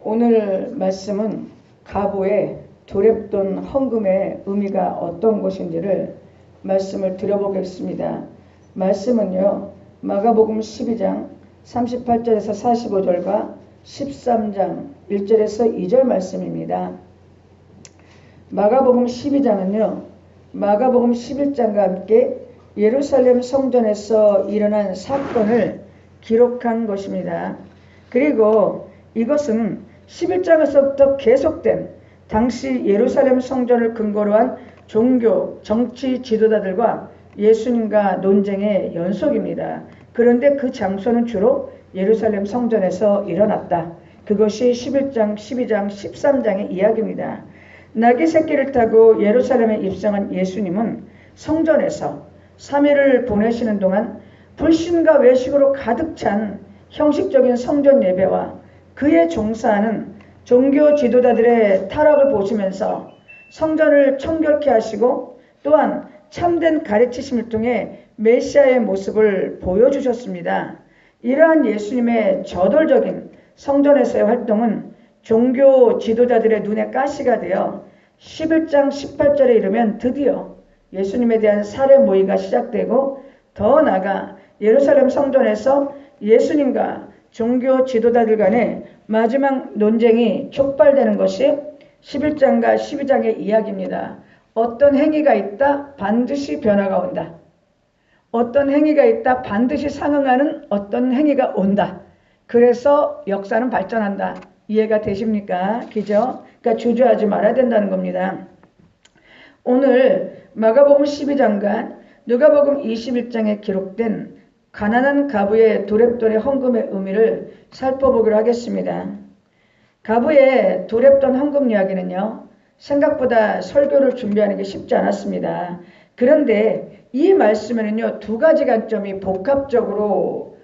오늘 말씀은 가보의 도랩돈 헌금의 의미가 어떤 것인지를 말씀을 드려보겠습니다. 말씀은요, 마가복음 12장 38절에서 45절과 13장 1절에서 2절 말씀입니다. 마가복음 12장은요, 마가복음 11장과 함께 예루살렘 성전에서 일어난 사건을 기록한 것입니다. 그리고 이것은 11장에서부터 계속된 당시 예루살렘 성전을 근거로 한 종교, 정치 지도자들과 예수님과 논쟁의 연속입니다. 그런데 그 장소는 주로 예루살렘 성전에서 일어났다. 그것이 11장, 12장, 13장의 이야기입니다. 나귀 새끼를 타고 예루살렘에 입성한 예수님은 성전에서 3일을 보내시는 동안 불신과 외식으로 가득 찬 형식적인 성전 예배와 그에 종사하는 종교 지도자들의 타락을 보시면서 성전을 청결케 하시고 또한 참된 가르치심을 통해 메시아의 모습을 보여주셨습니다. 이러한 예수님의 저돌적인 성전에서의 활동은 종교 지도자들의 눈에 가시가 되어 11장 18절에 이르면 드디어 예수님에 대한 살해 모의가 시작되고 더 나아가 예루살렘 성전에서 예수님과 종교 지도자들 간의 마지막 논쟁이 촉발되는 것이 11장과 12장의 이야기입니다. 어떤 행위가 있다 반드시 변화가 온다. 어떤 행위가 있다 반드시 상응하는 어떤 행위가 온다. 그래서 역사는 발전한다. 이해가 되십니까? 그죠? 그러니까 주저하지 말아야 된다는 겁니다. 오늘 마가복음 12장과 누가복음 21장에 기록된 가난한 가부의 도랩돈의 헌금의 의미를 살펴보기로 하겠습니다. 가부의 도랩돈 헌금 이야기는요, 생각보다 설교를 준비하는 게 쉽지 않았습니다. 그런데 이 말씀에는요, 두 가지 관점이 복합적으로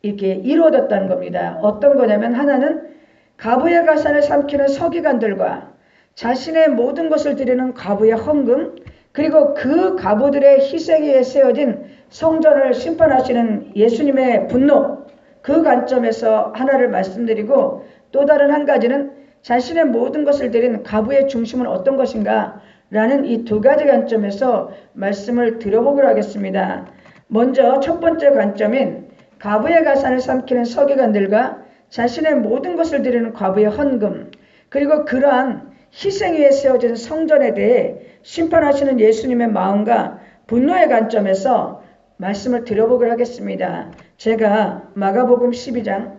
이렇게 이루어졌다는 겁니다. 어떤 거냐면 하나는 가부의 가산을 삼키는 서기관들과 자신의 모든 것을 드리는 가부의 헌금, 그리고 그 가부들의 희생에 세워진 성전을 심판하시는 예수님의 분노, 그 관점에서 하나를 말씀드리고, 또 다른 한 가지는 자신의 모든 것을 드린 가부의 중심은 어떤 것인가 라는 이 두 가지 관점에서 말씀을 드려보기로 하겠습니다. 먼저 첫 번째 관점인 가부의 가산을 삼키는 서기관들과 자신의 모든 것을 드리는 가부의 헌금, 그리고 그러한 희생 위에 세워진 성전에 대해 심판하시는 예수님의 마음과 분노의 관점에서 말씀을 드려보기로 하겠습니다. 제가 마가복음 12장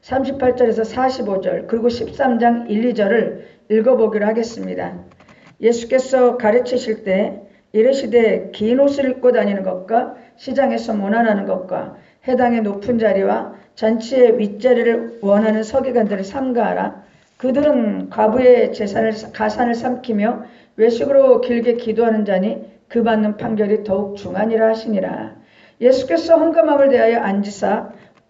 38절에서 45절 그리고 13장 1, 2절을 읽어보기로 하겠습니다. 예수께서 가르치실 때 이르시되 긴 옷을 입고 다니는 것과 시장에서 문안하는 것과 해당의 높은 자리와 잔치의 윗자리를 원하는 서기관들을 삼가하라. 그들은 과부의 가산을 삼키며 외식으로 길게 기도하는 자니 그 받는 판결이 더욱 중하니라 하시니라. 예수께서 헌금함을 대하여 앉으사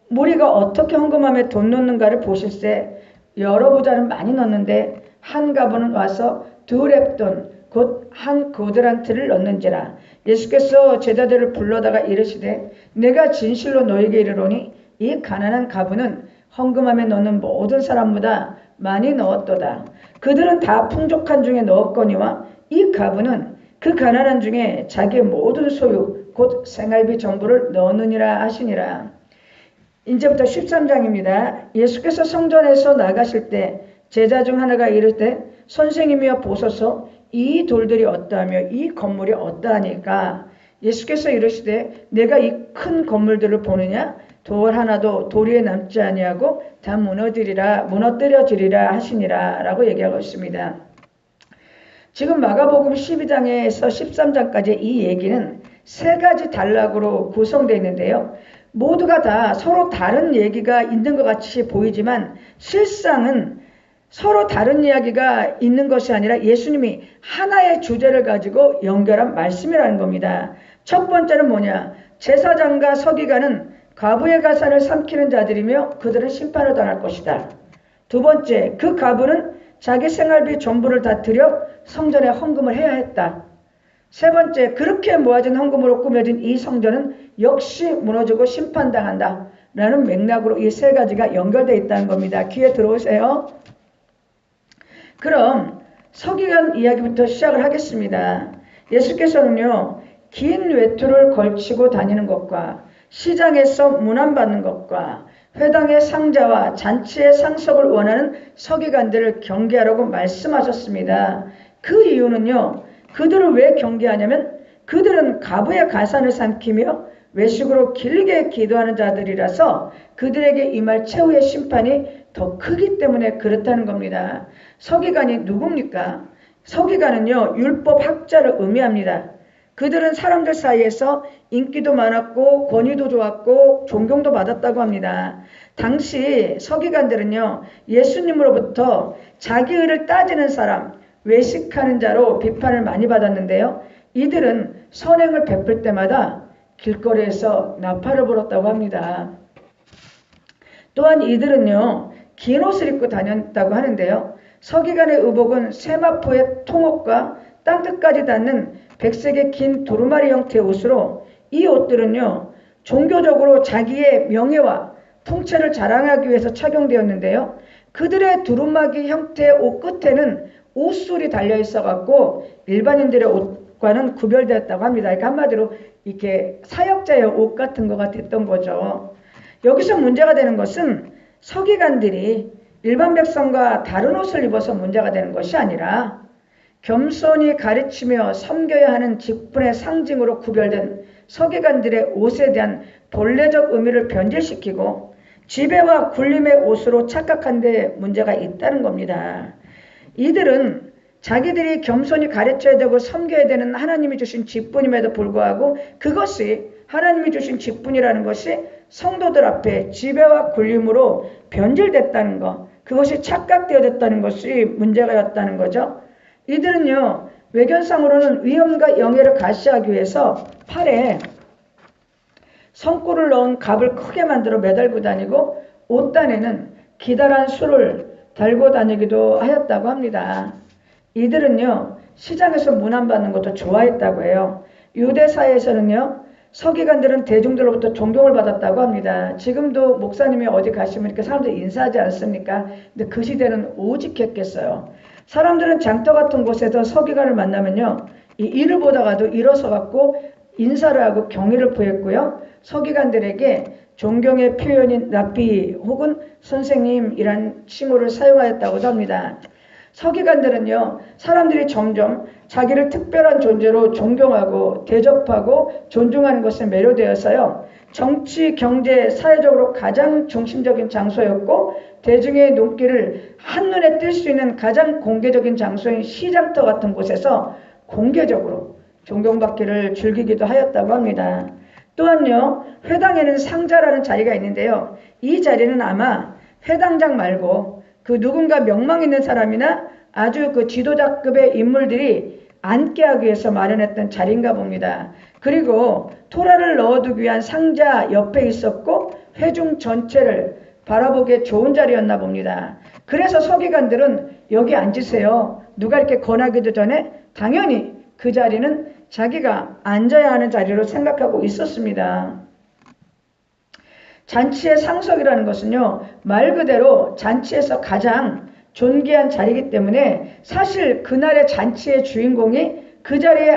무리가 어떻게 헌금함에 돈 넣는가를 보실세 여러 부자는 많이 넣는데 한 가부는 와서 두 랩돈 곧 한 고드란트를 넣는지라. 예수께서 제자들을 불러다가 이르시되 내가 진실로 너에게 이르노니 이 가난한 가부는 헌금함에 넣는 모든 사람보다 많이 넣었도다. 그들은 다 풍족한 중에 넣었거니와 이 가부는 그 가난한 중에 자기의 모든 소유 곧 생활비 전부를 넣느니라 하시니라. 이제부터 13장입니다. 예수께서 성전에서 나가실 때 제자 중 하나가 이르되 선생님이여 보소서 이 돌들이 어떠하며 이 건물이 어떠하니까. 예수께서 이르시되 내가 이 큰 건물들을 보느냐 돌 하나도 돌 위에 남지 아니하고 다 무너뜨려지리라 하시니라 라고 얘기하고 있습니다. 지금 마가복음 12장에서 13장까지 이 얘기는 세 가지 단락으로 구성되어 있는데요. 모두가 다 서로 다른 얘기가 있는 것 같이 보이지만 실상은 서로 다른 이야기가 있는 것이 아니라 예수님이 하나의 주제를 가지고 연결한 말씀이라는 겁니다. 첫 번째는 뭐냐? 제사장과 서기관은 가부의 가산을 삼키는 자들이며 그들은 심판을 당할 것이다. 두 번째, 그 가부는 자기 생활비 전부를 다 들여 성전에 헌금을 해야 했다. 세 번째, 그렇게 모아진 헌금으로 꾸며진 이 성전은 역시 무너지고 심판당한다. 라는 맥락으로 이 세 가지가 연결되어 있다는 겁니다. 귀에 들어오세요. 그럼 서기관 이야기부터 시작을 하겠습니다. 예수께서는요, 긴 외투를 걸치고 다니는 것과 시장에서 문안받는 것과 회당의 상자와 잔치의 상석을 원하는 서기관들을 경계하라고 말씀하셨습니다. 그 이유는요, 그들을 왜 경계하냐면 그들은 가부의 가산을 삼키며 외식으로 길게 기도하는 자들이라서 그들에게 임할 최후의 심판이 더 크기 때문에 그렇다는 겁니다. 서기관이 누굽니까? 서기관은요, 율법학자를 의미합니다. 그들은 사람들 사이에서 인기도 많았고 권위도 좋았고 존경도 받았다고 합니다. 당시 서기관들은요, 예수님으로부터 자기 의를 따지는 사람, 외식하는 자로 비판을 많이 받았는데요. 이들은 선행을 베풀 때마다 길거리에서 나팔을 불었다고 합니다. 또한 이들은요, 긴 옷을 입고 다녔다고 하는데요. 서기관의 의복은 세마포의 통옷과 땅끝까지 닿는 백색의 긴 두루마리 형태의 옷으로 이 옷들은요, 종교적으로 자기의 명예와 통치를 자랑하기 위해서 착용되었는데요. 그들의 두루마기 형태의 옷 끝에는 옷술이 달려 있어 갖고 일반인들의 옷과는 구별되었다고 합니다. 그러니까 한마디로 이렇게 사역자의 옷 같은 거가 됐던 거죠. 여기서 문제가 되는 것은 서기관들이 일반 백성과 다른 옷을 입어서 문제가 되는 것이 아니라 겸손히 가르치며 섬겨야 하는 직분의 상징으로 구별된 서기관들의 옷에 대한 본래적 의미를 변질시키고 지배와 굴림의 옷으로 착각한 데 문제가 있다는 겁니다. 이들은 자기들이 겸손히 가르쳐야 되고 섬겨야 되는 하나님이 주신 직분임에도 불구하고 그것이 하나님이 주신 직분이라는 것이 성도들 앞에 지배와 굴림으로 변질됐다는 것, 그것이 착각되어졌다는 것이 문제가였다는 거죠. 이들은요, 외견상으로는 위엄과 영예를 가시하기 위해서 팔에 성꿀을 넣은 갑을 크게 만들어 매달고 다니고 옷단에는 기다란 술을 달고 다니기도 하였다고 합니다. 이들은요, 시장에서 문안받는 것도 좋아했다고 해요. 유대사회에서는요, 서기관들은 대중들로부터 존경을 받았다고 합니다. 지금도 목사님이 어디 가시면 이렇게 사람들 인사하지 않습니까? 근데 그 시대는 오직했겠어요. 사람들은 장터 같은 곳에서 서기관을 만나면요, 이 일을 보다가도 일어서 갖고 인사를 하고 경의를 표했고요. 서기관들에게 존경의 표현인 랍비 혹은 선생님이란 칭호를 사용하였다고도 합니다. 서기관들은요, 사람들이 점점 자기를 특별한 존재로 존경하고 대접하고 존중하는 것에 매료되어서요, 정치, 경제, 사회적으로 가장 중심적인 장소였고 대중의 눈길을 한눈에 띌 수 있는 가장 공개적인 장소인 시장터 같은 곳에서 공개적으로 존경받기를 즐기기도 하였다고 합니다. 또한요, 회당에는 상자라는 자리가 있는데요. 이 자리는 아마 회당장 말고 그 누군가 명망 있는 사람이나 아주 그 지도자급의 인물들이 앉게 하기 위해서 마련했던 자리인가 봅니다. 그리고 토라를 넣어두기 위한 상자 옆에 있었고 회중 전체를 바라보기에 좋은 자리였나 봅니다. 그래서 서기관들은 여기 앉으세요. 누가 이렇게 권하기도 전에 당연히 그 자리는 자기가 앉아야 하는 자리로 생각하고 있었습니다. 잔치의 상석이라는 것은요, 말 그대로 잔치에서 가장 존귀한 자리이기 때문에 사실 그날의 잔치의 주인공이 그 자리에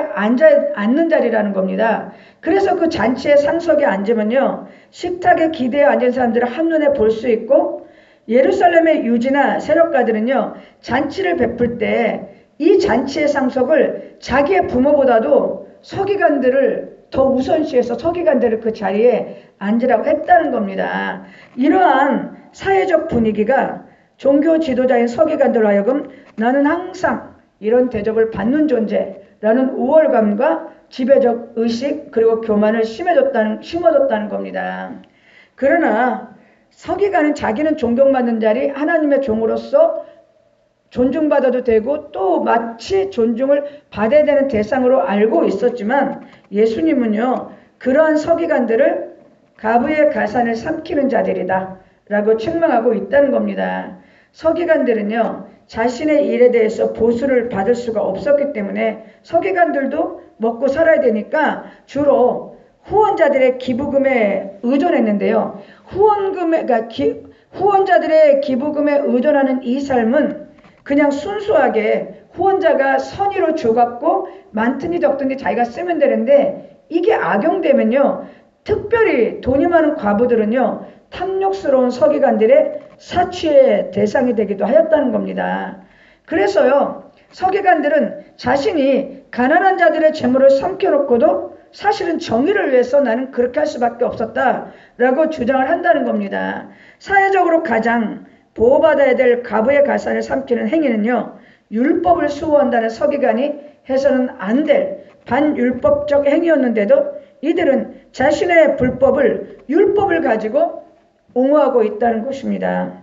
앉는 자리라는 겁니다. 그래서 그 잔치의 상석에 앉으면요, 식탁에 기대어 앉은 사람들을 한눈에 볼 수 있고, 예루살렘의 유지나 세력가들은요, 잔치를 베풀 때 이 잔치의 상석을 자기의 부모보다도 서기관들을 더 우선시해서 서기관들을 그 자리에 앉으라고 했다는 겁니다. 이러한 사회적 분위기가 종교 지도자인 서기관들로 하여금 나는 항상 이런 대접을 받는 존재라는 우월감과 지배적 의식 그리고 교만을 심어줬다는 겁니다. 그러나 서기관은 자기는 존경받는 자리, 하나님의 종으로서 존중받아도 되고 또 마치 존중을 받아야 되는 대상으로 알고 있었지만 예수님은요, 그러한 서기관들을 가부의 가산을 삼키는 자들이다 라고 책망하고 있다는 겁니다. 서기관들은요, 자신의 일에 대해서 보수를 받을 수가 없었기 때문에 서기관들도 먹고 살아야 되니까 주로 후원자들의 기부금에 의존했는데요. 후원자들의 기부금에 의존하는 이 삶은 그냥 순수하게 후원자가 선의로 줘갖고 많든지 적든지 자기가 쓰면 되는데, 이게 악용되면요, 특별히 돈이 많은 과부들은요, 탐욕스러운 서기관들의 사치의 대상이 되기도 하였다는 겁니다. 그래서요, 서기관들은 자신이 가난한 자들의 재물을 삼켜놓고도 사실은 정의를 위해서 나는 그렇게 할 수밖에 없었다라고 주장을 한다는 겁니다. 사회적으로 가장 보호받아야 될 가부의 가산을 삼키는 행위는요, 율법을 수호한다는 서기관이 해서는 안 될 반율법적 행위였는데도 이들은 자신의 불법을 율법을 가지고 옹호하고 있다는 것입니다.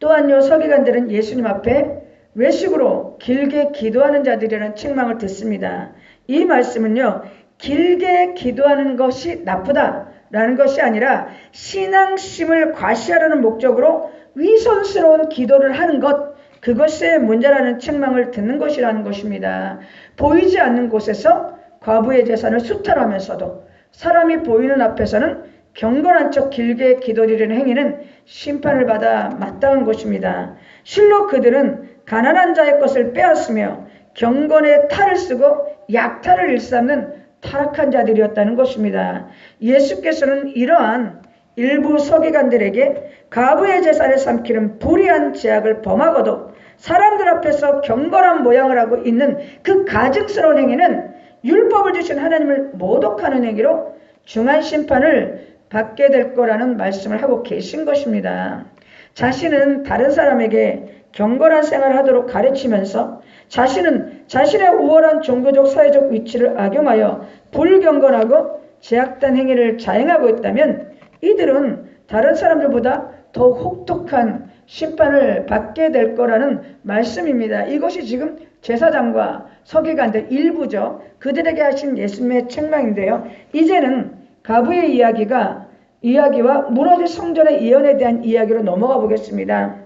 또한요, 서기관들은 예수님 앞에 외식으로 길게 기도하는 자들이라는 책망을 듣습니다. 이 말씀은요, 길게 기도하는 것이 나쁘다라는 것이 아니라 신앙심을 과시하려는 목적으로 위선스러운 기도를 하는 것, 그것의 문제라는 책망을 듣는 것이라는 것입니다. 보이지 않는 곳에서 과부의 재산을 수탈하면서도 사람이 보이는 앞에서는 경건한 척 길게 기도드리는 행위는 심판을 받아 마땅한 것입니다. 실로 그들은 가난한 자의 것을 빼앗으며 경건의 탈을 쓰고 약탈을 일삼는 타락한 자들이었다는 것입니다. 예수께서는 이러한 일부 서기관들에게 가부의 재산을 삼키는 불의한 제약을 범하고도 사람들 앞에서 경건한 모양을 하고 있는 그 가증스러운 행위는 율법을 주신 하나님을 모독하는 행위로 중한 심판을 받게 될 거라는 말씀을 하고 계신 것입니다. 자신은 다른 사람에게 경건한 생활을 하도록 가르치면서 자신은 자신의 우월한 종교적 사회적 위치를 악용하여 불경건하고 제약된 행위를 자행하고 있다면 이들은 다른 사람들보다 더 혹독한 심판을 받게 될 거라는 말씀입니다. 이것이 지금 제사장과 서기관들 일부죠. 그들에게 하신 예수님의 책망인데요. 이제는 가부의 이야기와 무너진 성전의 예언에 대한 이야기로 넘어가 보겠습니다.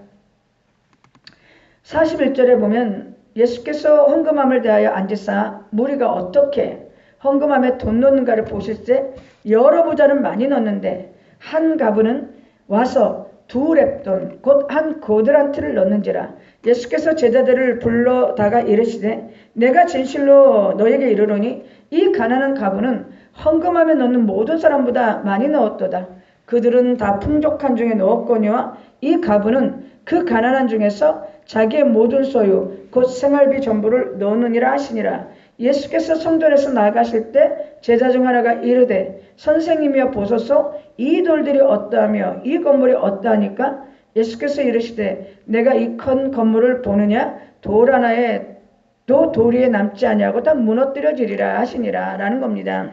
41절에 보면 예수께서 헌금함을 대하여 앉으사 무리가 어떻게 헌금함에 돈 넣는가를 보실 때 여러 부자는 많이 넣는데 한 가부는 와서 2렙돈 곧 한 고드란트를 넣는지라. 예수께서 제자들을 불러다가 이르시되 내가 진실로 너에게 이르노니 이 가난한 가부는 헌금함에 넣는 모든 사람보다 많이 넣었도다. 그들은 다 풍족한 중에 넣었거니와 이 가부는 그 가난한 중에서 자기의 모든 소유 곧 생활비 전부를 넣느니라 하시니라. 예수께서 성전에서 나가실 때 제자 중 하나가 이르되 선생님이여 보소서 이 돌들이 어떠하며 이 건물이 어떠하니까. 예수께서 이르시되 내가 이 큰 건물을 보느냐 돌 하나에도 돌 위에 남지 아니하고 다 무너뜨려지리라 하시니라 라는 겁니다.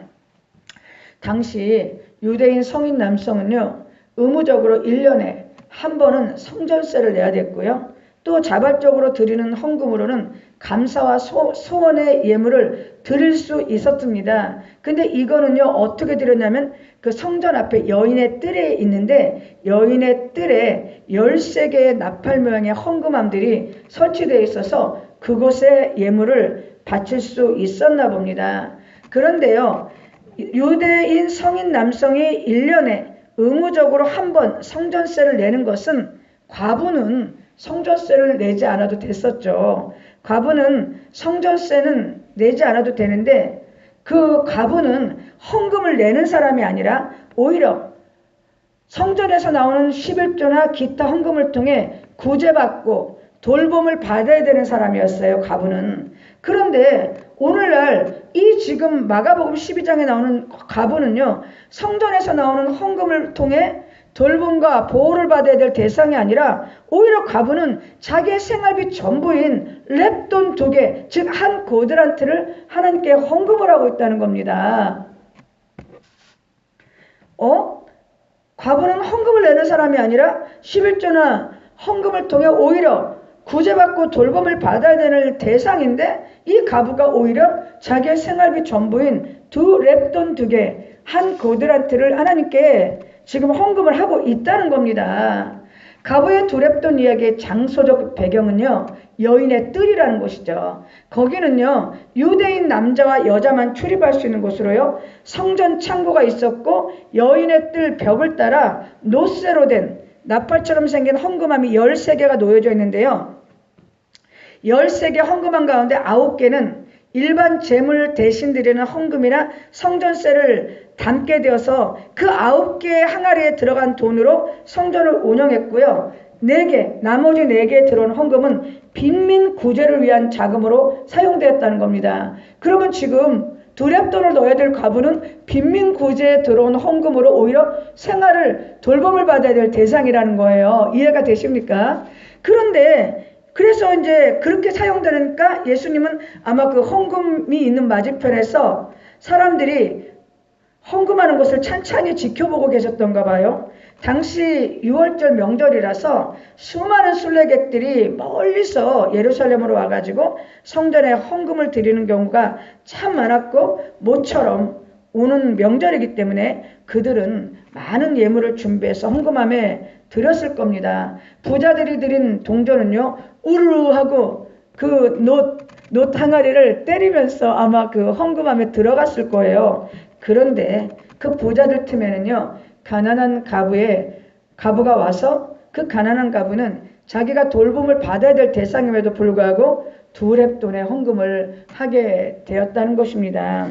당시 유대인 성인 남성은요, 의무적으로 1년에 한 번은 성전세를 내야 됐고요. 또 자발적으로 드리는 헌금으로는 감사와 소원의 예물을 드릴 수 있었습니다. 근데 이거는요, 어떻게 드렸냐면 그 성전 앞에 여인의 뜰에 있는데 여인의 뜰에 13개의 나팔 모양의 헌금함들이 설치되어 있어서 그곳에 예물을 바칠 수 있었나 봅니다. 그런데요, 유대인 성인 남성이 1년에 의무적으로 한 번 성전세를 내는 것은 과부는 성전세를 내지 않아도 됐었죠. 과부는 성전세는 내지 않아도 되는데 그 과부는 헌금을 내는 사람이 아니라 오히려 성전에서 나오는 11조나 기타 헌금을 통해 구제받고 돌봄을 받아야 되는 사람이었어요. 과부는. 그런데 오늘날 이 지금 마가복음 12장에 나오는 과부는요, 성전에서 나오는 헌금을 통해 돌봄과 보호를 받아야 될 대상이 아니라 오히려 과부는 자기의 생활비 전부인 렙돈 2개, 즉 한 고드란트를 하나님께 헌금을 하고 있다는 겁니다. 과부는 헌금을 내는 사람이 아니라 11조나 헌금을 통해 오히려 구제받고 돌봄을 받아야 되는 대상인데 이 과부가 오히려 자기의 생활비 전부인 2렙돈 2개, 한 고드란트를 하나님께 지금 헌금을 하고 있다는 겁니다. 과부의 2렙돈 이야기의 장소적 배경은요, 여인의 뜰이라는 곳이죠. 거기는요, 유대인 남자와 여자만 출입할 수 있는 곳으로요, 성전 창고가 있었고 여인의 뜰 벽을 따라 노쇠로 된 나팔처럼 생긴 헌금함이 13개가 놓여져 있는데요. 13개 헌금함 가운데 9개는 일반 재물 대신 드리는 헌금이나 성전세를 담게 되어서 그 9개의 항아리에 들어간 돈으로 성전을 운영했고요. 4개, 나머지 4개에 들어온 헌금은 빈민 구제를 위한 자금으로 사용되었다는 겁니다. 그러면 지금 두렙돈을 넣어야 될 과부는 빈민 구제에 들어온 헌금으로 오히려 생활을 돌봄을 받아야 될 대상이라는 거예요. 이해가 되십니까? 그런데 그래서 이제 그렇게 사용되니까 예수님은 아마 그 헌금이 있는 맞은편에서 사람들이 헌금하는 것을 찬찬히 지켜보고 계셨던가 봐요. 당시 6월절 명절이라서 수많은 순례객들이 멀리서 예루살렘으로 와가지고 성전에 헌금을 드리는 경우가 참 많았고 모처럼 오는 명절이기 때문에 그들은 많은 예물을 준비해서 헌금함에 드렸을 겁니다. 부자들이 드린 동전은요, 우르르 하고 그 노 항아리를 때리면서 아마 그 헌금함에 들어갔을 거예요. 그런데 그 부자들 틈에는요, 가난한 가부가 와서 그 가난한 가부는 자기가 돌봄을 받아야 될 대상임에도 불구하고 두렙돈의 헌금을 하게 되었다는 것입니다.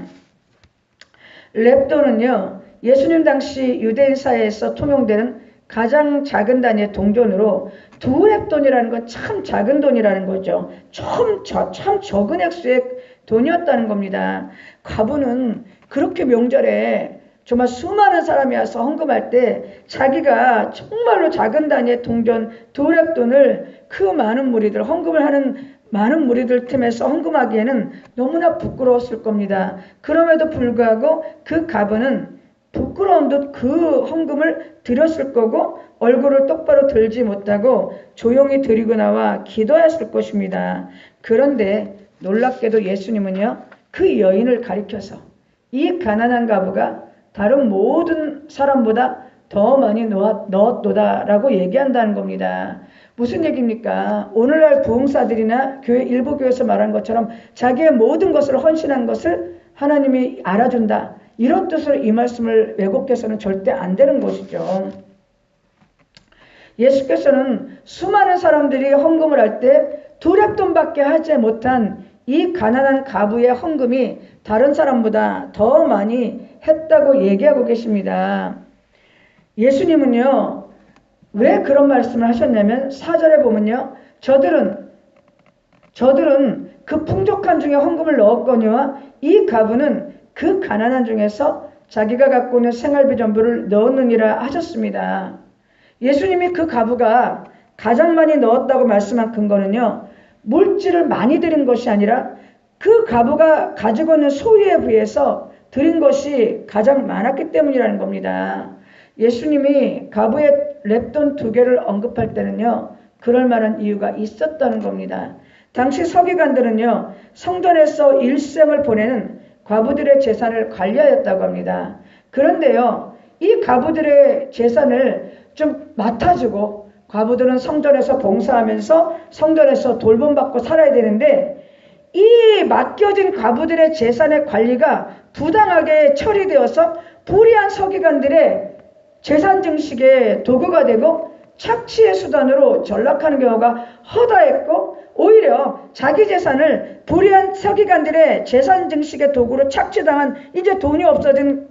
렙돈은요, 예수님 당시 유대인 사회에서 통용되는 가장 작은 단위의 동전으로 두렙돈이라는 건 참 작은 돈이라는 거죠. 참 적은 액수의 돈이었다는 겁니다. 과부는 그렇게 명절에 정말 수많은 사람이 와서 헌금할 때 자기가 정말로 작은 단위의 동전 두렙돈을 그 많은 무리들, 헌금을 하는 많은 무리들 틈에서 헌금하기에는 너무나 부끄러웠을 겁니다. 그럼에도 불구하고 그 과부는 부끄러운 듯 그 헌금을 드렸을 거고 얼굴을 똑바로 들지 못하고 조용히 드리고 나와 기도했을 것입니다. 그런데 놀랍게도 예수님은요, 그 여인을 가리켜서 이 가난한 과부가 다른 모든 사람보다 더 많이 넣었도다 라고 얘기한다는 겁니다. 무슨 얘기입니까? 오늘날 부흥사들이나 일부 교회에서 말한 것처럼 자기의 모든 것을 헌신한 것을 하나님이 알아준다, 이런 뜻으로 이 말씀을 왜곡해서는 절대 안 되는 것이죠. 예수께서는 수많은 사람들이 헌금을 할 때 두렙돈밖에 하지 못한 이 가난한 과부의 헌금이 다른 사람보다 더 많이 했다고 얘기하고 계십니다. 예수님은요, 왜 그런 말씀을 하셨냐면 4절에 보면요, 저들은 그 풍족한 중에 헌금을 넣었거니와 이 과부는 그 가난한 중에서 자기가 갖고 있는 생활비 전부를 넣었느니라 하셨습니다. 예수님이 그 과부가 가장 많이 넣었다고 말씀한 근거는요, 물질을 많이 드린 것이 아니라 그 과부가 가지고 있는 소유에 비해서 드린 것이 가장 많았기 때문이라는 겁니다. 예수님이 과부의 렙돈 2개를 언급할 때는요, 그럴 만한 이유가 있었다는 겁니다. 당시 서기관들은요, 성전에서 일생을 보내는 과부들의 재산을 관리하였다고 합니다. 그런데요, 이 과부들의 재산을 좀 맡아주고 과부들은 성전에서 봉사하면서 성전에서 돌봄받고 살아야 되는데 이 맡겨진 과부들의 재산의 관리가 부당하게 처리되어서 불의한 서기관들의 재산 증식의 도구가 되고 착취의 수단으로 전락하는 경우가 허다했고 오히려 자기 재산을 불의한 서기관들의 재산 증식의 도구로 착취당한 이제 돈이 없어진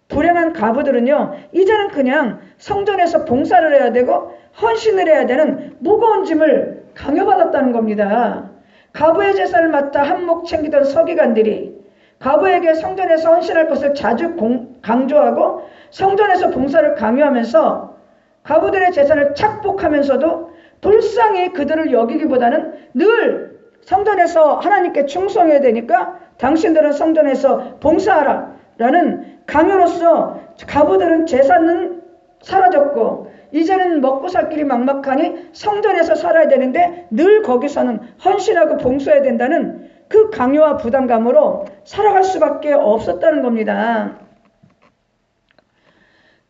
불행한 과부들은요, 이제는 그냥 성전에서 봉사를 해야 되고 헌신을 해야 되는 무거운 짐을 강요받았다는 겁니다. 과부의 재산을 맡아 한몫 챙기던 서기관들이 과부에게 성전에서 헌신할 것을 자주 강조하고 성전에서 봉사를 강요하면서 과부들의 재산을 착복하면서도 불쌍히 그들을 여기기보다는 늘 성전에서 하나님께 충성해야 되니까 당신들은 성전에서 봉사하라 라는 강요로서 과부들은 재산은 사라졌고 이제는 먹고 살 길이 막막하니 성전에서 살아야 되는데 늘 거기서는 헌신하고 봉사해야 된다는 그 강요와 부담감으로 살아갈 수밖에 없었다는 겁니다.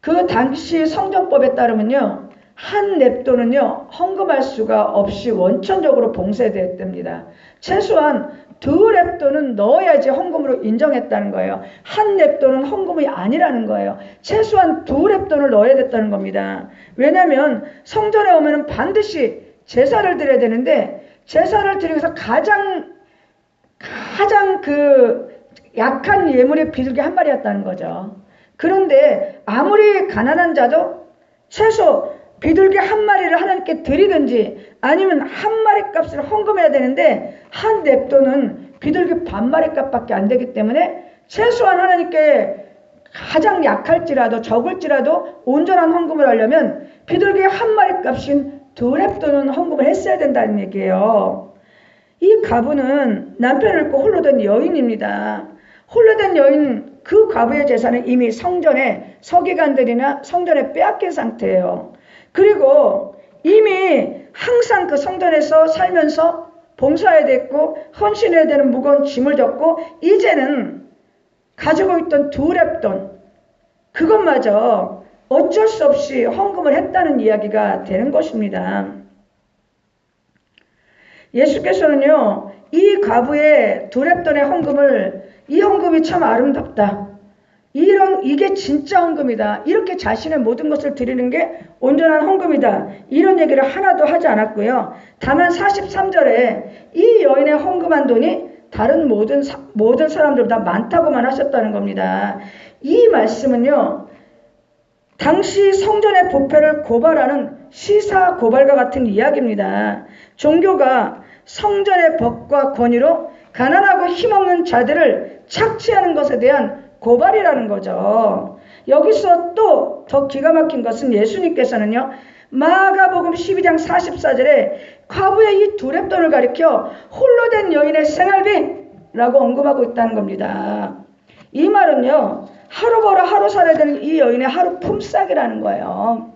그 당시 성전법에 따르면요, 한 냅돈은요 헌금할 수가 없이 원천적으로 봉쇄됐답니다. 최소한 2렙돈은 넣어야지 헌금으로 인정했다는 거예요. 한 렙돈은 헌금이 아니라는 거예요. 최소한 2렙돈을 넣어야 됐다는 겁니다. 왜냐하면 성전에 오면 반드시 제사를 드려야 되는데 제사를 드리기 위해서 가장 그 약한 예물의 비둘기 한 마리였다는 거죠. 그런데 아무리 가난한 자도 최소 비둘기 한 마리를 하나님께 드리든지 아니면 한 마리 값을 헌금해야 되는데 한 냅돈은 비둘기 반 마리 값밖에 안 되기 때문에 최소한 하나님께 가장 약할지라도 적을지라도 온전한 헌금을 하려면 비둘기 한 마리 값인 2렙돈은 헌금을 했어야 된다는 얘기예요. 이 과부는 남편을 잃고 홀로 된 여인입니다. 홀로 된 여인, 그 과부의 재산은 이미 성전에 서기관들이나 성전에 빼앗긴 상태예요. 그리고 이미 항상 그 성전에서 살면서 봉사해야 됐고 헌신해야 되는 무거운 짐을 졌고 이제는 가지고 있던 2렙돈 그것마저 어쩔 수 없이 헌금을 했다는 이야기가 되는 것입니다. 예수께서는요 이 과부의 2렙돈의 헌금을 이 헌금이 참 아름답다. 이게 진짜 헌금이다. 이렇게 자신의 모든 것을 드리는 게 온전한 헌금이다. 이런 얘기를 하나도 하지 않았고요. 다만 43절에 이 여인의 헌금한 돈이 다른 모든 사람들보다 많다고만 하셨다는 겁니다. 이 말씀은요. 당시 성전의 부패를 고발하는 시사 고발과 같은 이야기입니다. 종교가 성전의 법과 권위로 가난하고 힘없는 자들을 착취하는 것에 대한 고발이라는 거죠. 여기서 또 더 기가 막힌 것은 예수님께서는요. 마가복음 12장 44절에 과부의 이 2렙돈을 가리켜 홀로 된 여인의 생활비라고 언급하고 있다는 겁니다. 이 말은요. 하루 벌어 하루 살아야 되는 이 여인의 하루 품삯이라는 거예요.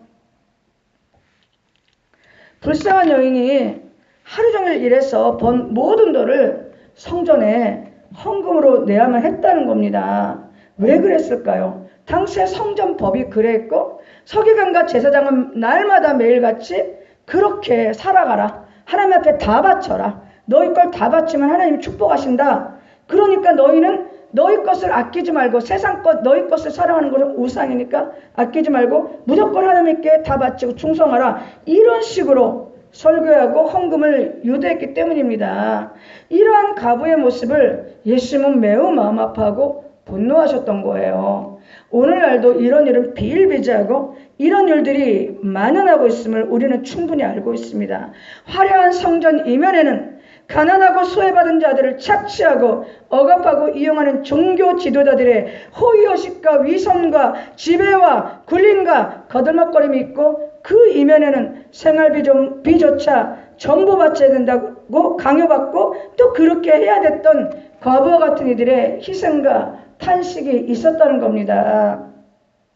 불쌍한 여인이 하루 종일 일해서 번 모든 돈을 성전에 헌금으로 내야만 했다는 겁니다. 왜 그랬을까요? 당시의 성전법이 그랬고 서기관과 제사장은 날마다 매일같이 그렇게 살아가라. 하나님 앞에 다 바쳐라. 너희 걸 다 바치면 하나님이 축복하신다. 그러니까 너희는 너희 것을 아끼지 말고 세상 것 너희 것을 사랑하는 것은 우상이니까 아끼지 말고 무조건 하나님께 다 바치고 충성하라. 이런 식으로 설교하고 헌금을 유도했기 때문입니다. 이러한 과부의 모습을 예수님은 매우 마음 아파하고 분노하셨던 거예요. 오늘날도 이런 일은 비일비재하고 이런 일들이 만연하고 있음을 우리는 충분히 알고 있습니다. 화려한 성전 이면에는 가난하고 소외받은 자들을 착취하고 억압하고 이용하는 종교 지도자들의 호의호식과 위선과 지배와 굴림과 거들먹거림이 있고 그 이면에는 생활비조차 전부 바쳐야 된다고 강요받고 또 그렇게 해야 됐던 과부와 같은 이들의 희생과 탄식이 있었다는 겁니다.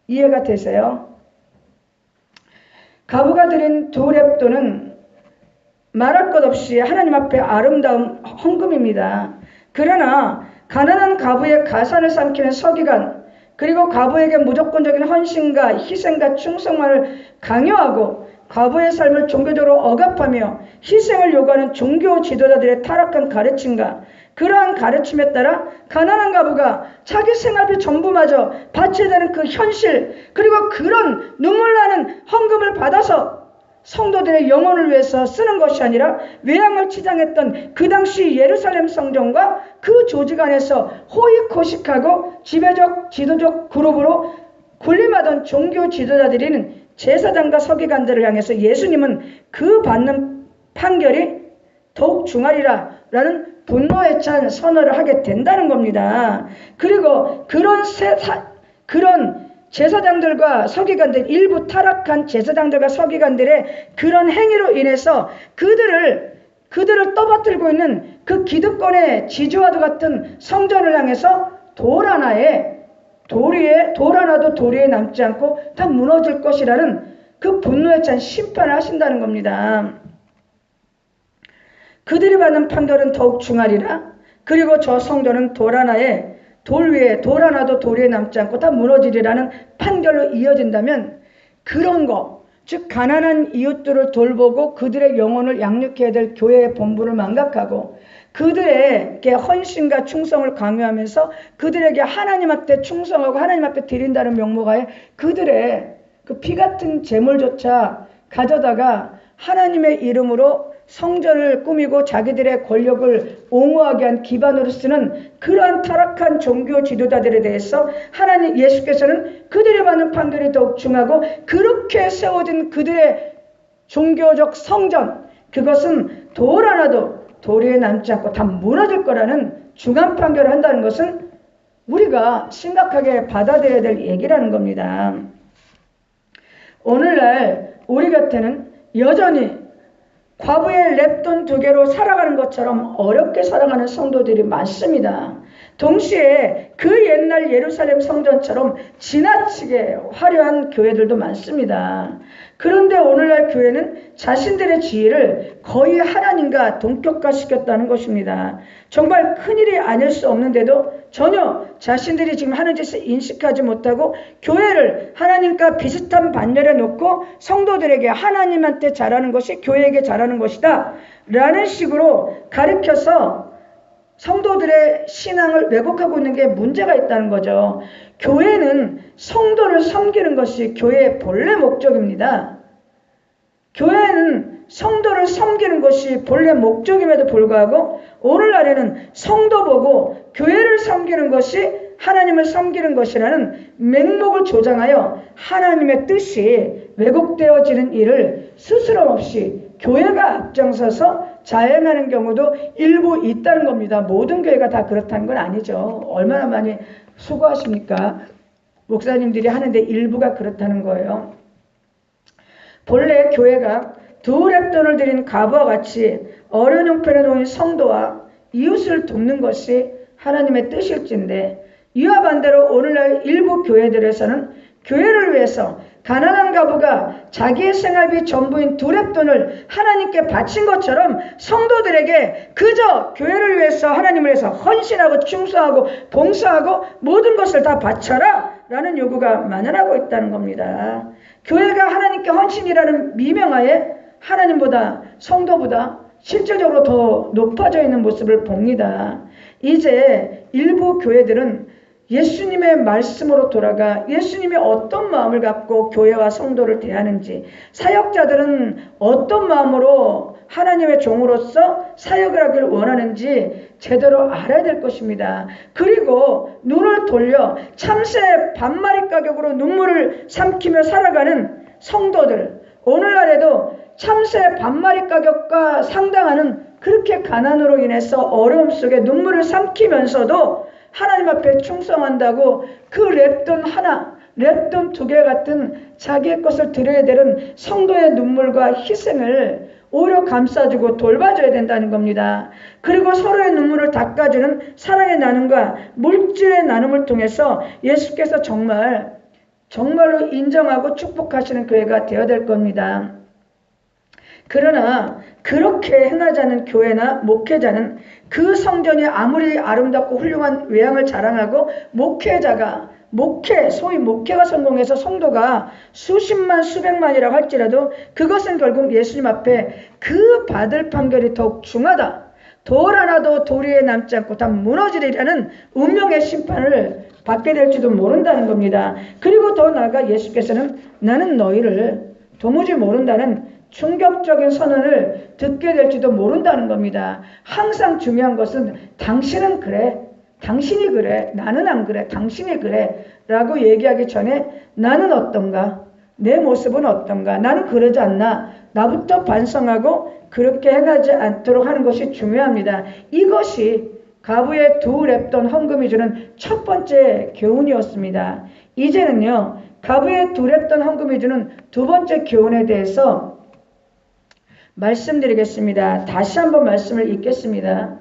이해가 되세요? 과부가 드린 2렙돈은 말할 것 없이 하나님 앞에 아름다운 헌금입니다. 그러나 가난한 과부의 가산을 삼키는 서기관 그리고 과부에게 무조건적인 헌신과 희생과 충성만을 강요하고 과부의 삶을 종교적으로 억압하며 희생을 요구하는 종교 지도자들의 타락한 가르침과 그러한 가르침에 따라 가난한 과부가 자기 생활비 전부마저 바쳐야 되는 그 현실 그리고 그런 눈물 나는 헌금을 받아서 성도들의 영혼을 위해서 쓰는 것이 아니라 외양을 치장했던 그 당시 예루살렘 성전과 그 조직 안에서 호의호식하고 지배적 지도적 그룹으로 군림하던 종교 지도자들이는 제사장과 서기관들을 향해서 예수님은 그 받는 판결이 더욱 중하리라 라는 분노에 찬 선언을 하게 된다는 겁니다. 그리고 그런 제사장들과 서기관들 일부 타락한 제사장들과 서기관들의 그런 행위로 인해서 그들을 떠받들고 있는 그 기득권의 지주와도 같은 성전을 향해서 돌 하나도 돌 위에 남지 않고 다 무너질 것이라는 그 분노에 찬 심판을 하신다는 겁니다. 그들이 받는 판결은 더욱 중하리라. 그리고 저 성전은 돌 하나도 돌 위에 남지 않고 다 무너지리라는 판결로 이어진다면 그런 거 즉 가난한 이웃들을 돌보고 그들의 영혼을 양육해야 될 교회의 본분을 망각하고 그들에게 헌신과 충성을 강요하면서 그들에게 하나님 앞에 충성하고 하나님 앞에 드린다는 명목하에 그들의 그 피 같은 재물조차 가져다가 하나님의 이름으로 성전을 꾸미고 자기들의 권력을 옹호하게 한 기반으로 쓰는 그러한 타락한 종교 지도자들에 대해서 하나님 예수께서는 그들이 받는 판결이 더욱 중하고 그렇게 세워진 그들의 종교적 성전 그것은 돌 하나도 돌 위에 남지 않고 다 무너질 거라는 중한 판결을 한다는 것은 우리가 심각하게 받아들여야 될 얘기라는 겁니다. 오늘날 우리 곁에는 여전히 과부의 랩돈 2개로 살아가는 것처럼 어렵게 살아가는 성도들이 많습니다. 동시에 그 옛날 예루살렘 성전처럼 지나치게 화려한 교회들도 많습니다. 그런데 오늘날 교회는 자신들의 지위를 거의 하나님과 동격화시켰다는 것입니다. 정말 큰일이 아닐 수 없는데도 전혀 자신들이 지금 하는 짓을 인식하지 못하고 교회를 하나님과 비슷한 반열에 놓고 성도들에게 하나님한테 잘하는 것이 교회에게 잘하는 것이다 라는 식으로 가르쳐서 성도들의 신앙을 왜곡하고 있는 게 문제가 있다는 거죠. 교회는 성도를 섬기는 것이 교회의 본래 목적입니다. 교회는 성도를 섬기는 것이 본래 목적임에도 불구하고 오늘날에는 성도 보고 교회를 섬기는 것이 하나님을 섬기는 것이라는 맹목을 조장하여 하나님의 뜻이 왜곡되어지는 일을 스스럼 없이 교회가 앞장서서 자행하는 경우도 일부 있다는 겁니다. 모든 교회가 다 그렇다는 건 아니죠. 얼마나 많이 수고하십니까? 목사님들이 하는데 일부가 그렇다는 거예요. 본래 교회가 2랩돈을 드린 과부와 같이 어려운 형편에 놓인 성도와 이웃을 돕는 것이 하나님의 뜻일진데 이와 반대로 오늘날 일부 교회들에서는 교회를 위해서 가난한 과부가 자기의 생활비 전부인 2랩돈을 하나님께 바친 것처럼 성도들에게 그저 교회를 위해서 하나님을 위해서 헌신하고 충성하고 봉사하고 모든 것을 다 바쳐라 라는 요구가 만연하고 있다는 겁니다. 교회가 하나님께 헌신이라는 미명하에 하나님보다 성도보다 실질적으로 더 높아져 있는 모습을 봅니다. 이제 일부 교회들은 예수님의 말씀으로 돌아가 예수님이 어떤 마음을 갖고 교회와 성도를 대하는지 사역자들은 어떤 마음으로 하나님의 종으로서 사역을 하기를 원하는지 제대로 알아야 될 것입니다. 그리고 눈을 돌려 참새 반마리 가격으로 눈물을 삼키며 살아가는 성도들 오늘날에도 참새 반마리 가격과 상당하는 그렇게 가난으로 인해서 어려움 속에 눈물을 삼키면서도 하나님 앞에 충성한다고 그 랩돈 하나, 랩돈 2개 같은 자기의 것을 드려야 되는 성도의 눈물과 희생을 오히려 감싸주고 돌봐줘야 된다는 겁니다. 그리고 서로의 눈물을 닦아주는 사랑의 나눔과 물질의 나눔을 통해서 예수께서 정말로 인정하고 축복하시는 교회가 되어야 될 겁니다. 그러나 그렇게 행하지 않은 교회나 목회자는 그 성전이 아무리 아름답고 훌륭한 외양을 자랑하고 소위 목회가 성공해서 성도가 수십만 수백만이라고 할지라도 그것은 결국 예수님 앞에 그 받을 판결이 더욱 중하다. 돌 하나도 돌 위에 남지 않고 다 무너지리라는 운명의 심판을 받게 될지도 모른다는 겁니다. 그리고 더 나아가 예수께서는 나는 너희를 도무지 모른다는 충격적인 선언을 듣게 될지도 모른다는 겁니다. 항상 중요한 것은 당신은 그래, 당신이 그래, 나는 안 그래, 당신이 그래 라고 얘기하기 전에 나는 어떤가, 내 모습은 어떤가, 나는 그러지 않나, 나부터 반성하고 그렇게 행하지 않도록 하는 것이 중요합니다. 이것이 과부의 2랩돈 헌금이 주는 첫 번째 교훈이었습니다. 이제는요, 과부의 2랩돈 헌금이 주는 두 번째 교훈에 대해서 말씀드리겠습니다. 다시 한번 말씀을 읽겠습니다.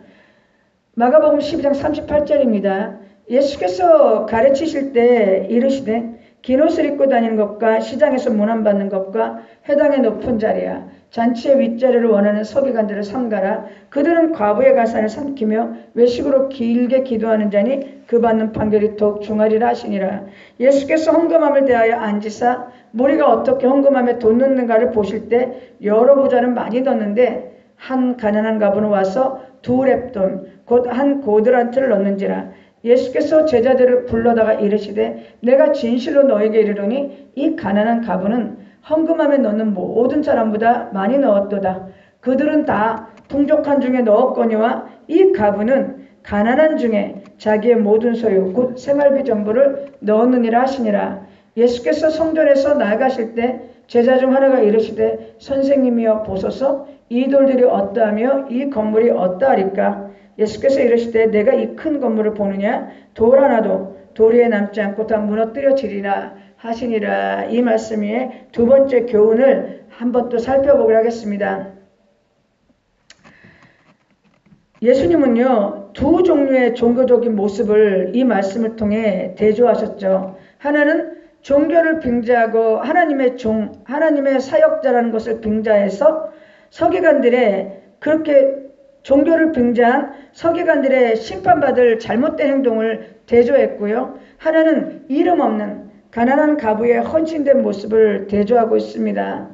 마가복음 12장 38절입니다. 예수께서 가르치실 때 이르시되 긴 옷을 입고 다니는 것과 시장에서 문안받는 것과 회당의 높은 자리야. 잔치의 윗자리를 원하는 서기관들을 삼가라. 그들은 과부의 가산을 삼키며 외식으로 길게 기도하는 자니 그 받는 판결이 더욱 중하리라 하시니라. 예수께서 헌금함을 대하여 앉으사 무리가 어떻게 헌금함에 돈 넣는가를 보실 때 여러 부자는 많이 넣는데 한 가난한 가부는 와서 2렙돈 곧 한 고드란트를 넣는지라. 예수께서 제자들을 불러다가 이르시되 내가 진실로 너에게 이르노니 이 가난한 가부는 헌금함에 넣는 모든 사람보다 많이 넣었도다. 그들은 다 풍족한 중에 넣었거니와 이 가부는 가난한 중에 자기의 모든 소유 곧 생활비 전부를 넣었느니라 하시니라. 예수께서 성전에서 나아가실 때 제자 중 하나가 이르시되 선생님이여 보소서 이 돌들이 어떠하며 이 건물이 어떠하리까. 예수께서 이르시되 내가 이 큰 건물을 보느냐. 돌 하나도 돌 위에 남지 않고 다 무너뜨려지리라 하시니라. 이 말씀 위에 두 번째 교훈을 한번 또 살펴보기로 하겠습니다. 예수님은요, 두 종류의 종교적인 모습을 이 말씀을 통해 대조하셨죠. 하나는 종교를 빙자하고 하나님의 하나님의 사역자라는 것을 빙자해서 서기관들의 그렇게 종교를 빙자한 서기관들의 심판받을 잘못된 행동을 대조했고요. 하나는 이름 없는 가난한 가부의 헌신된 모습을 대조하고 있습니다.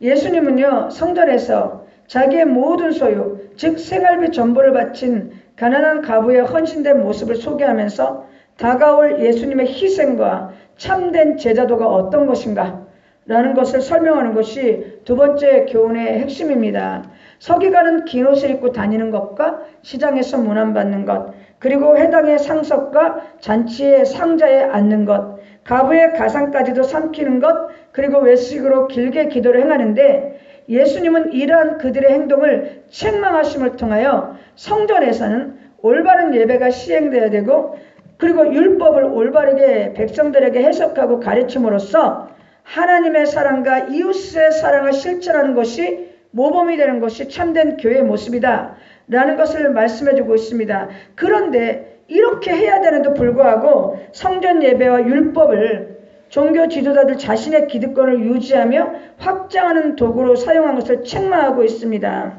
예수님은요, 성전에서 자기의 모든 소유, 즉 생활비 전부를 바친 가난한 가부의 헌신된 모습을 소개하면서 다가올 예수님의 희생과 참된 제자도가 어떤 것인가 라는 것을 설명하는 것이 두 번째 교훈의 핵심입니다. 서기관은 긴 옷을 입고 다니는 것과 시장에서 문안받는 것, 그리고 회당의 상석과 잔치의 상자에 앉는 것, 가부의 가상까지도 삼키는 것, 그리고 외식으로 길게 기도를 행하는데 예수님은 이러한 그들의 행동을 책망하심을 통하여 성전에서는 올바른 예배가 시행되어야 되고 그리고 율법을 올바르게 백성들에게 해석하고 가르침으로써 하나님의 사랑과 이웃의 사랑을 실천하는 것이 모범이 되는 것이 참된 교회의 모습이다 라는 것을 말씀해주고 있습니다. 그런데 이렇게 해야 되는데도 불구하고 성전 예배와 율법을 종교 지도자들 자신의 기득권을 유지하며 확장하는 도구로 사용한 것을 책망하고 있습니다.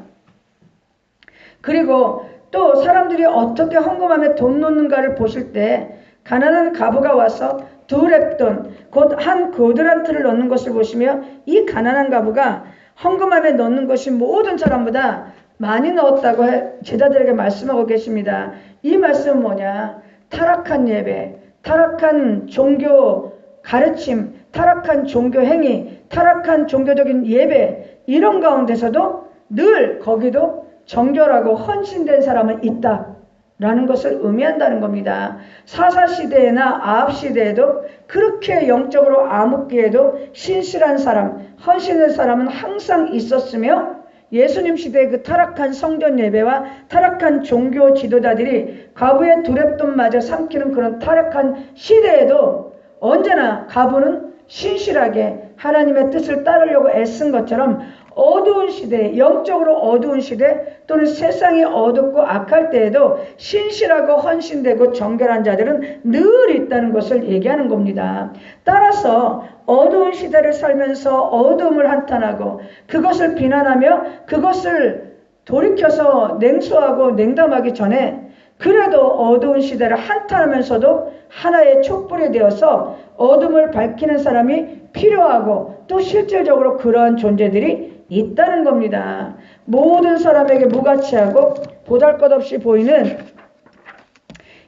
그리고 또 사람들이 어떻게 헌금함에 돈 넣는가를 보실 때 가난한 가부가 와서 2렙돈 곧 한 고드란트를 넣는 것을 보시며 이 가난한 가부가 헌금함에 넣는 것이 모든 사람보다 많이 넣었다고 제자들에게 말씀하고 계십니다. 이 말씀은 뭐냐? 타락한 예배, 타락한 종교 가르침, 타락한 종교 행위, 타락한 종교적인 예배 이런 가운데서도 늘 거기도 정결하고 헌신된 사람은 있다 라는 것을 의미한다는 겁니다. 사사시대나 아합시대에도 그렇게 영적으로 암흑기에도 신실한 사람, 헌신된 사람은 항상 있었으며 예수님 시대의 그 타락한 성전 예배와 타락한 종교 지도자들이 가부의 2렙돈마저 삼키는 그런 타락한 시대에도 언제나 가부는 신실하게 하나님의 뜻을 따르려고 애쓴 것처럼 어두운 시대, 영적으로 어두운 시대 또는 세상이 어둡고 악할 때에도 신실하고 헌신되고 정결한 자들은 늘 있다는 것을 얘기하는 겁니다. 따라서 어두운 시대를 살면서 어두움을 한탄하고 그것을 비난하며 그것을 돌이켜서 냉소하고 냉담하기 전에 그래도 어두운 시대를 한탄하면서도 하나의 촛불이 되어서 어둠을 밝히는 사람이 필요하고 또 실질적으로 그러한 존재들이 있다는 겁니다. 모든 사람에게 무가치하고 보잘것없이 보이는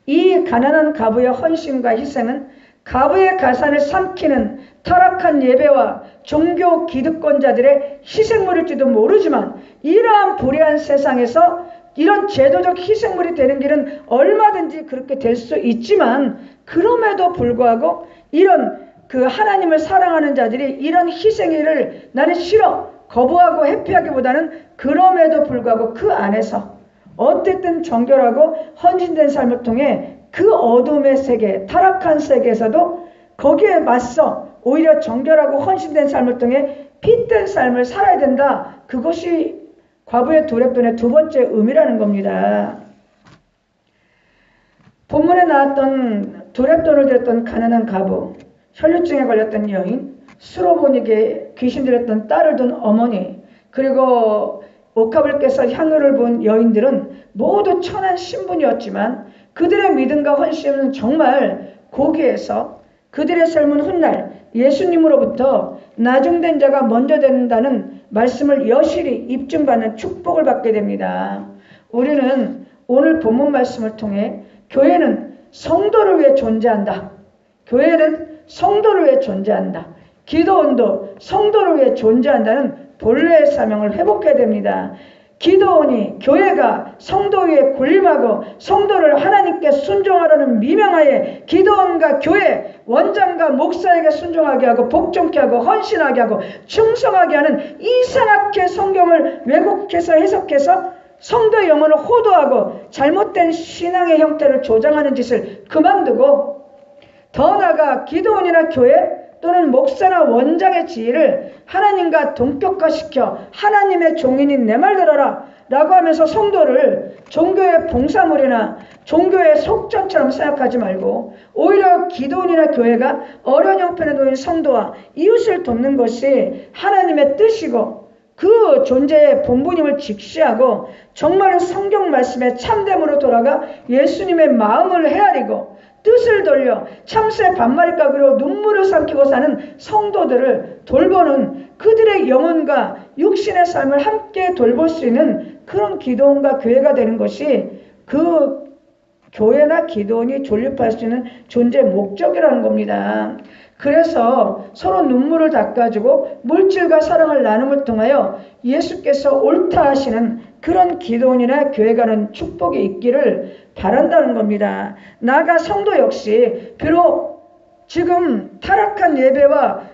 이 가난한 가부의 헌신과 희생은 가부의 가산을 삼키는 타락한 예배와 종교 기득권자들의 희생물일지도 모르지만 이러한 불의한 세상에서 이런 제도적 희생물이 되는 길은 얼마든지 그렇게 될 수 있지만 그럼에도 불구하고 이런 그 하나님을 사랑하는 자들이 이런 희생일을 나는 싫어 거부하고 회피하기보다는 그럼에도 불구하고 그 안에서 어쨌든 정결하고 헌신된 삶을 통해 그 어둠의 세계, 타락한 세계에서도 거기에 맞서 오히려 정결하고 헌신된 삶을 통해 핏된 삶을 살아야 된다. 그것이 과부의 2렙돈의 두 번째 의미라는 겁니다. 본문에 나왔던 두렙돈을 들였던 가난한 가부, 혈류증에 걸렸던 여인, 수로보니게 귀신 들였던 딸을 둔 어머니, 그리고 옥합을 깨서 향유를 본 여인들은 모두 천한 신분이었지만 그들의 믿음과 헌신은 정말 고귀해서 그들의 삶은 훗날 예수님으로부터 나중된 자가 먼저 된다는 말씀을 여실히 입증받는 축복을 받게 됩니다. 우리는 오늘 본문 말씀을 통해 교회는 성도를 위해 존재한다. 교회는 성도를 위해 존재한다. 기도원도 성도를 위해 존재한다는 본래의 사명을 회복해야 됩니다. 기도원이 교회가 성도 위에 군림하고 성도를 하나님께 순종하라는 미명하에 기도원과 교회, 원장과 목사에게 순종하게 하고 복종케 하고 헌신하게 하고 충성하게 하는 이상하게 성경을 왜곡해서 해석해서 성도의 영혼을 호도하고 잘못된 신앙의 형태를 조장하는 짓을 그만두고 더 나아가 기도원이나 교회 또는 목사나 원장의 지위를 하나님과 동격화시켜 하나님의 종인인 내 말 들어라 라고 하면서 성도를 종교의 봉사물이나 종교의 속전처럼 생각하지 말고 오히려 기도원이나 교회가 어려운 형편에 놓인 성도와 이웃을 돕는 것이 하나님의 뜻이고 그 존재의 본분임을 직시하고 정말로 성경 말씀의 참됨으로 돌아가 예수님의 마음을 헤아리고 뜻을 돌려 참새 반마리가기로 눈물을 삼키고 사는 성도들을 돌보는 그들의 영혼과 육신의 삶을 함께 돌볼 수 있는 그런 기도원과 교회가 되는 것이 그 교회나 기도원이 존립할 수 있는 존재의 목적이라는 겁니다. 그래서 서로 눈물을 닦아주고 물질과 사랑을 나눔을 통하여 예수께서 옳다 하시는 그런 기도원이나 교회가는 축복이 있기를 바란다는 겁니다. 나아가 성도 역시 비록 지금 타락한 예배와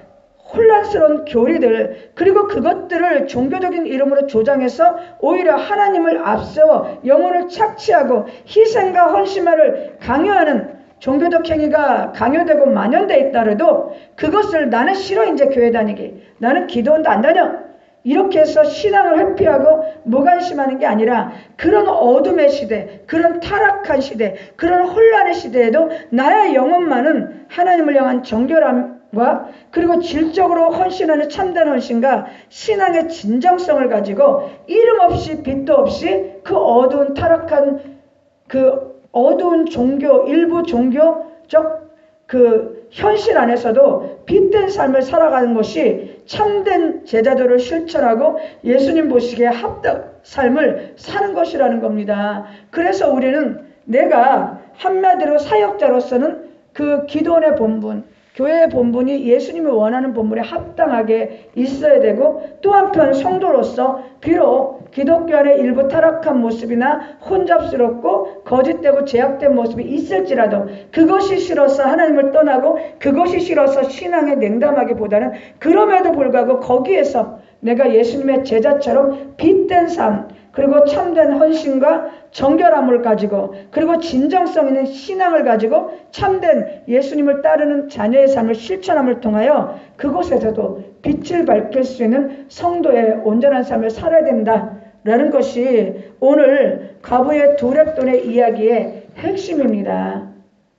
혼란스러운 교리들 그리고 그것들을 종교적인 이름으로 조장해서 오히려 하나님을 앞세워 영혼을 착취하고 희생과 헌신을 강요하는 종교적 행위가 강요되고 만연돼 있다래도 그것을 나는 싫어 이제 교회 다니기 나는 기도원도 안 다녀 이렇게 해서 신앙을 회피하고 무관심하는 게 아니라 그런 어둠의 시대, 그런 타락한 시대, 그런 혼란의 시대에도 나의 영혼만은 하나님을 향한 정결함과 그리고 질적으로 헌신하는 참된 헌신과 신앙의 진정성을 가지고 이름 없이 빛도 없이 그 어두운 타락한 그 어두운 종교, 일부 종교적 그 현실 안에서도 빛된 삶을 살아가는 것이 참된 제자도를 실천하고 예수님 보시기에 합당 삶을 사는 것이라는 겁니다. 그래서 우리는 내가 한마디로 사역자로서는 그 기도원의 본분, 교회의 본분이 예수님이 원하는 본분에 합당하게 있어야 되고 또 한편 성도로서 비록 기독교 안에 일부 타락한 모습이나 혼잡스럽고 거짓되고 제약된 모습이 있을지라도 그것이 싫어서 하나님을 떠나고 그것이 싫어서 신앙에 냉담하기보다는 그럼에도 불구하고 거기에서 내가 예수님의 제자처럼 빛된 삶 그리고 참된 헌신과 정결함을 가지고 그리고 진정성 있는 신앙을 가지고 참된 예수님을 따르는 자녀의 삶을 실천함을 통하여 그곳에서도 빛을 밝힐 수 있는 성도의 온전한 삶을 살아야 된다라는 것이 오늘 가부의 두렙돈의 이야기의 핵심입니다.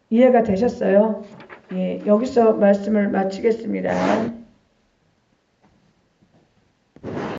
이해가 되셨어요? 예, 여기서 말씀을 마치겠습니다.